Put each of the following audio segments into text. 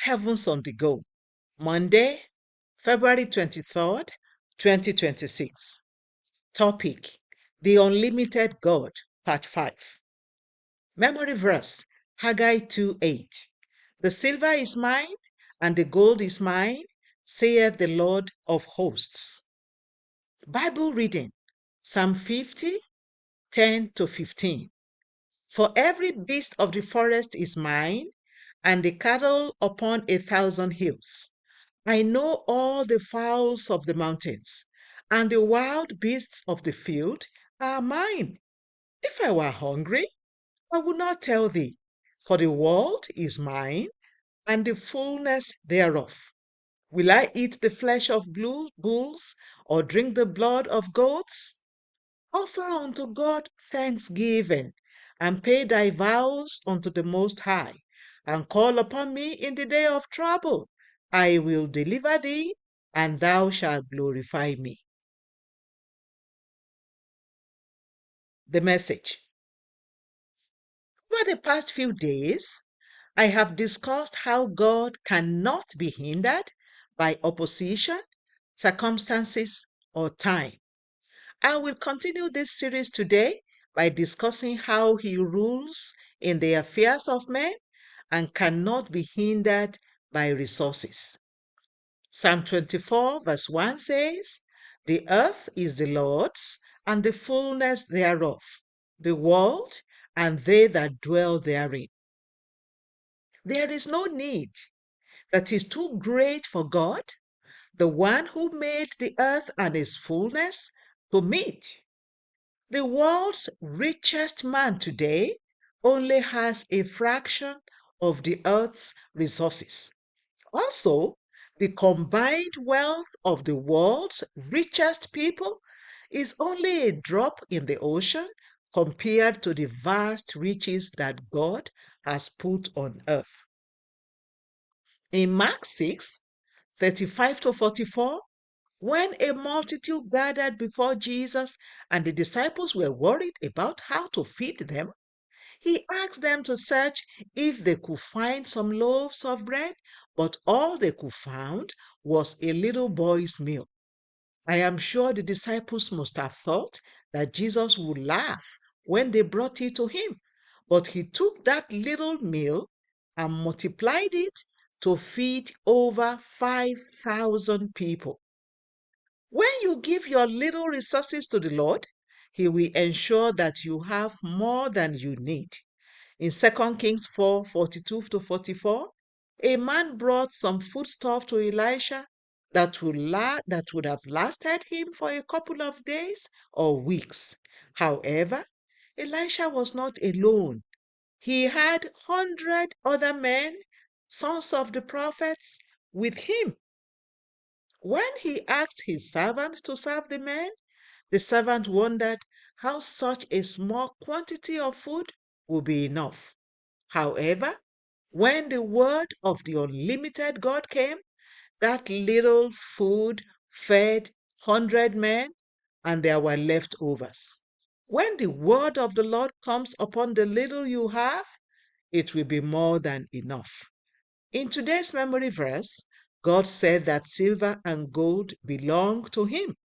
Heavens on the Go, Monday, February 23rd, 2026. Topic: The Unlimited God, Part 5. Memory verse: Haggai 2:8. The silver is mine, and the gold is mine, saith the Lord of hosts. Bible reading: Psalm 50, 10-15. For every beast of the forest is mine, and the cattle upon 1,000 hills. I know all the fowls of the mountains, and the wild beasts of the field are mine. If I were hungry, I would not tell thee, for the world is mine, and the fullness thereof. Will I eat the flesh of bulls, or drink the blood of goats? Offer unto God thanksgiving, and pay thy vows unto the Most High, and call upon me in the day of trouble. I will deliver thee, and thou shalt glorify me. The message. Over the past few days, I have discussed how God cannot be hindered by opposition, circumstances, or time. I will continue this series today by discussing how he rules in the affairs of men and cannot be hindered by resources. Psalm 24 verse 1 says, "The earth is the Lord's, and the fullness thereof, the world, and they that dwell therein." There is no need that is too great for God, the one who made the earth and its fullness, to meet. The world's richest man today only has a fraction of the earth's resources. Also, the combined wealth of the world's richest people is only a drop in the ocean compared to the vast riches that God has put on earth. In Mark 6:35-44, when a multitude gathered before Jesus and the disciples were worried about how to feed them, he asked them to search if they could find some loaves of bread, but all they could find was a little boy's meal. I am sure the disciples must have thought that Jesus would laugh when they brought it to him, but he took that little meal and multiplied it to feed over 5,000 people. When you give your little resources to the Lord, he will ensure that you have more than you need. In 2 Kings 4:42-44, a man brought some foodstuff to Elisha that would have lasted him for a couple of days or weeks. However, Elisha was not alone. He had 100 other men, sons of the prophets, with him. When he asked his servant to serve the men, the servant wondered how such a small quantity of food would be enough. However, when the word of the unlimited God came, that little food fed 100 men, and there were leftovers. When the word of the Lord comes upon the little you have, it will be more than enough. In today's memory verse, God said that silver and gold belong to him.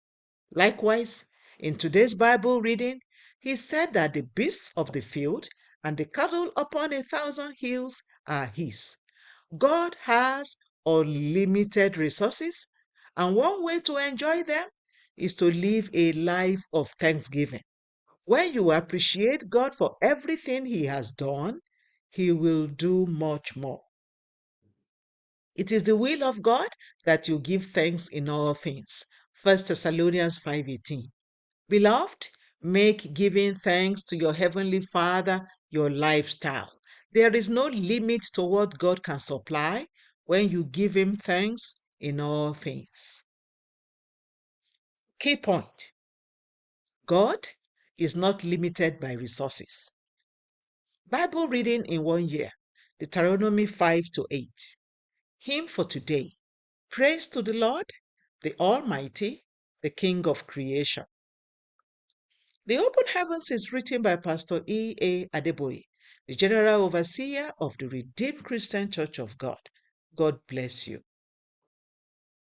Likewise, in today's Bible reading, he said that the beasts of the field and the cattle upon 1,000 hills are his. God has unlimited resources, and one way to enjoy them is to live a life of thanksgiving. When you appreciate God for everything he has done, he will do much more. It is the will of God that you give thanks in all things. 1 Thessalonians 5:18. Beloved, make giving thanks to your Heavenly Father your lifestyle. There is no limit to what God can supply when you give him thanks in all things. Key point: God is not limited by resources. Bible reading in 1 year, Deuteronomy 5-8. Hymn for today: Praise to the Lord, the Almighty, the King of creation. The Open Heavens is written by Pastor E.A. Adeboye, the General Overseer of the Redeemed Christian Church of God. God bless you.